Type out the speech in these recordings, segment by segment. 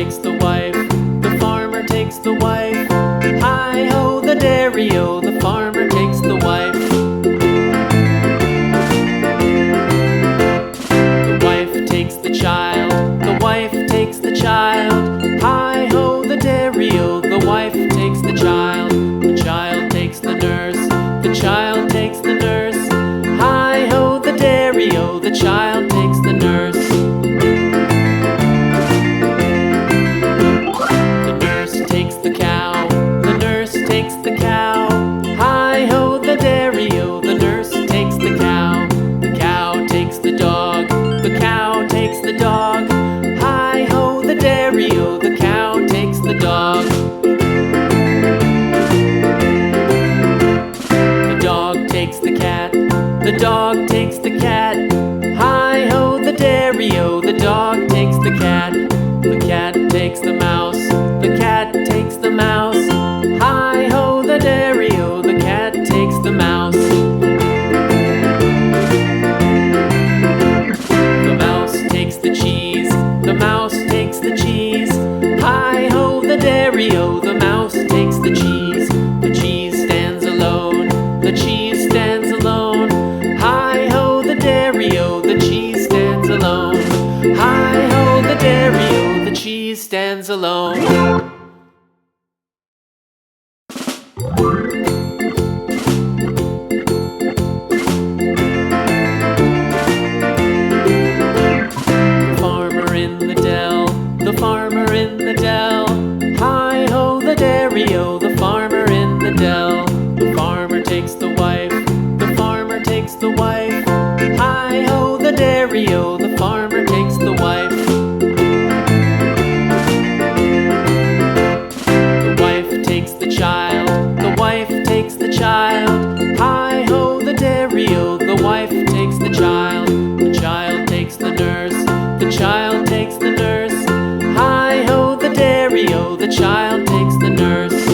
takes the wife, the farmer takes the wife. Hi-ho, the dairy-o, the farmer takes the wife. The wife takes the child, the wife takes the child. Hi-ho, the dairy-o, the wife takes the child. The child takes the nurse, the child takes the nurse. Hi-ho, the dairy-o, the child takes the nurse. The nurse takes the cow, the nurse takes the cow. Hi-ho, the dairy-o, the nurse takes the cow. The cow takes the dog, the cow takes the dog. Hi-ho, the dairy-o, the cow takes the dog. The dog takes the cat, the dog takes the cat. Hi-ho, the dairy-o, the dog takes the cat. The cat takes the mouse, the cat takes the mouse. Hi-ho, the dairy-o, the cat takes the mouse. The mouse takes the cheese, the mouse takes the cheese. Hi-ho, the dairy-o, the mouse takes the cheese. The cheese stands alone, the cheese stands alone. Hi-ho, the dairy-o, the cheese stands alone. Hi-ho, the dairy-o, the cheese stands alone. The farmer in the dell, the farmer in the dell. Hi-ho, the dairy-o, the farmer in the dell. The farmer takes the wife, the farmer takes the wife. Hi-ho, the dairy-o, the farmer takes the wife. The wife takes the child, the wife takes the child. Hi-ho, the dairy-o, the wife takes the child. The child takes the nurse, the child takes the nurse. Hi-ho, the dairy-o, the child takes the nurse.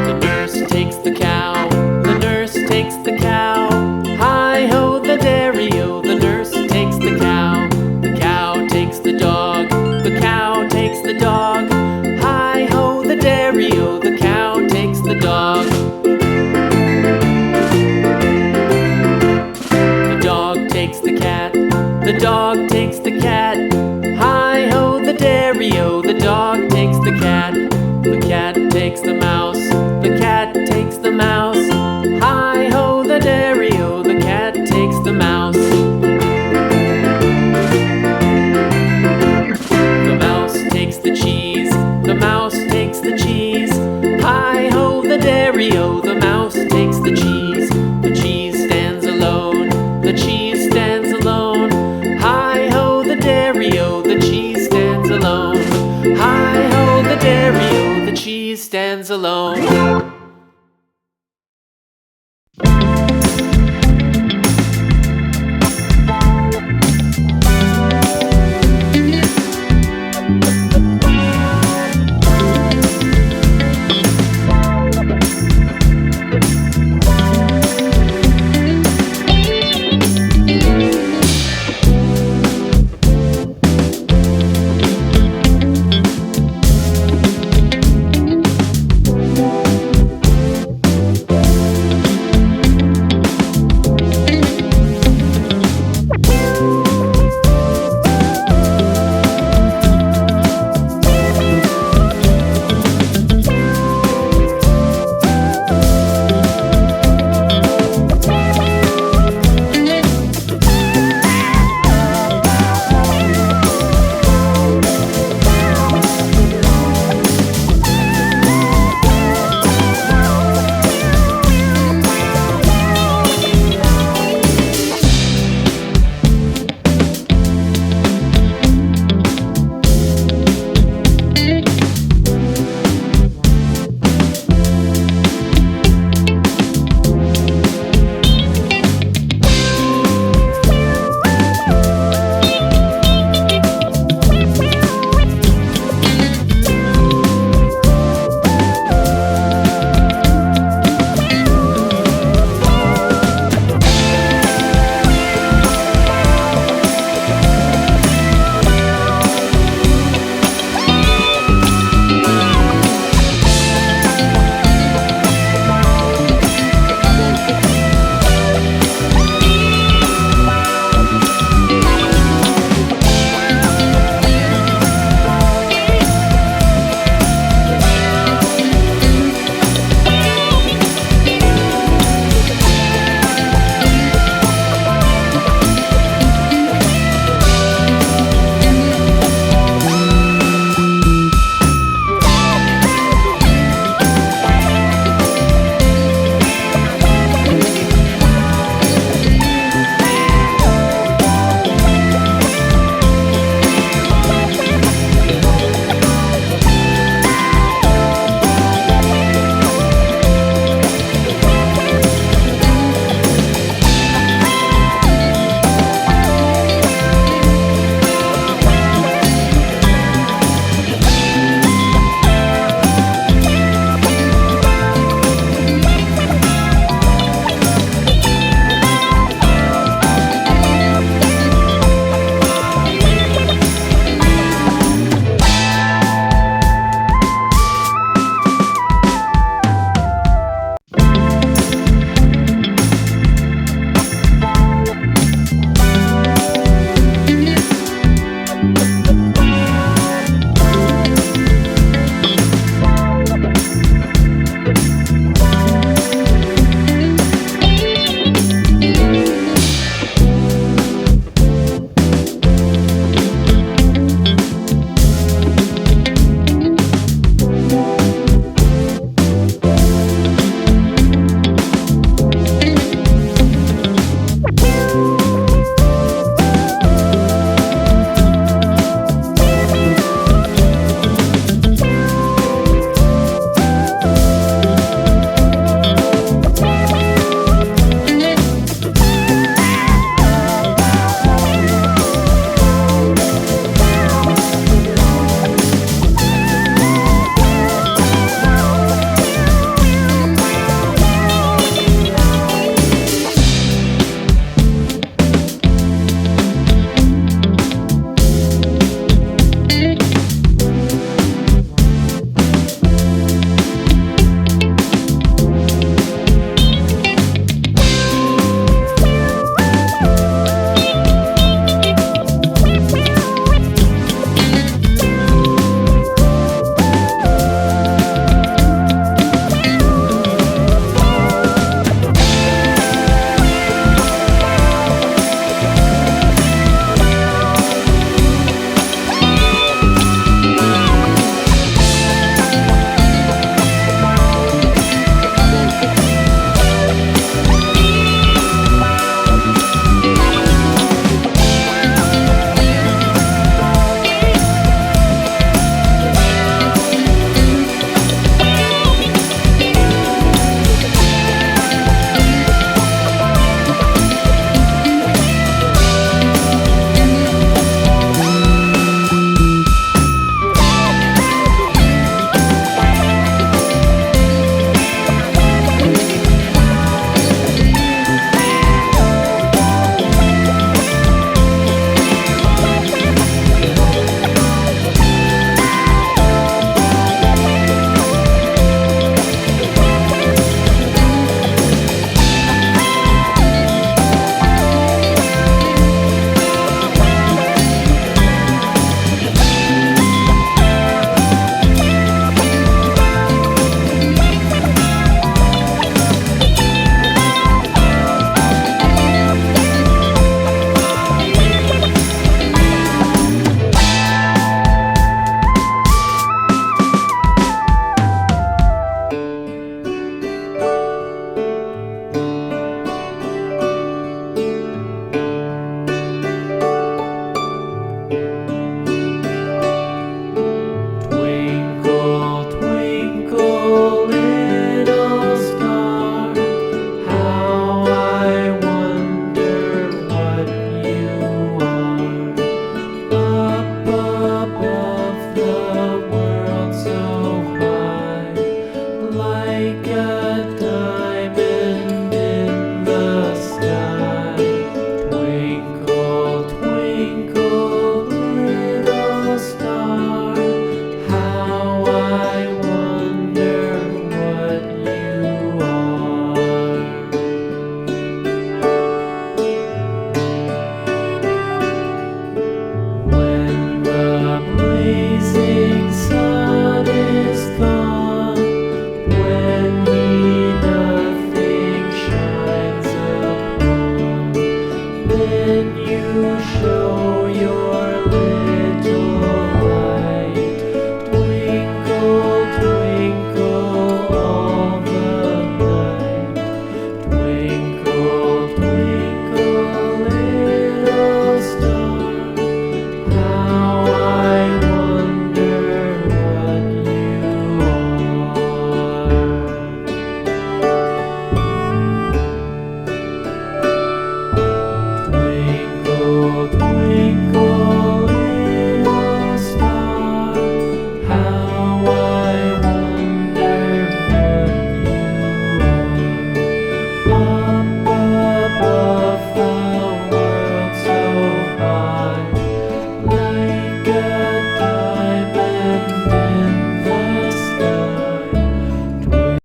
The nurse takes the cow, the nurse takes the cow. Hi-ho, the dairy-o, the nurse takes the cow. The cow takes the dog, the cow takes the dog. Hi-ho, the dairy-o, the cow takes the dog. The dog takes the cat, the dog takes the cat. Hi-ho, the dairy-o, the dog takes the cat. The cat takes the mouse, the cat takes the mouse. Hi-ho, the dairy-o, the cat takes the mouse. The mouse takes the cheese, the mouse takes the cheese. Hi-ho, the dairy-o, the mouse takes the cheese. The cheese stands alone, the cheese stands alone. Hi-ho, the dairy-o, the cheese stands alone. Hi-ho, the dairy-o, the cheese stands alone.